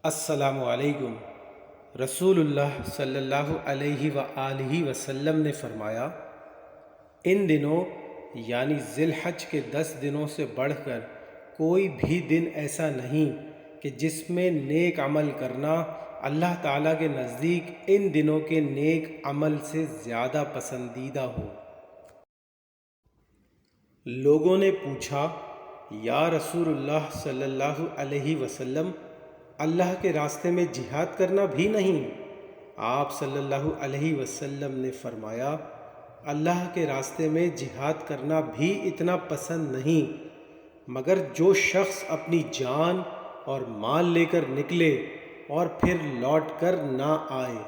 السلام علیکم۔ رسول اللہ صلی اللہ علیہ وآلہ وسلم نے فرمایا، ان دنوں یعنی ذی الحج کے 10 دنوں سے بڑھ کر کوئی بھی دن ایسا نہیں کہ جس میں نیک عمل کرنا اللہ تعالیٰ کے نزدیک ان دنوں کے نیک عمل سے زیادہ پسندیدہ ہو۔ لوگوں نے پوچھا، یا رسول اللہ صلی اللہ علیہ وسلم، اللہ کے راستے میں جہاد کرنا بھی نہیں؟ آپ صلی اللہ علیہ وسلم نے فرمایا، اللہ کے راستے میں جہاد کرنا بھی اتنا پسند نہیں، مگر جو شخص اپنی جان اور مال لے کر نکلے اور پھر لوٹ کر نہ آئے۔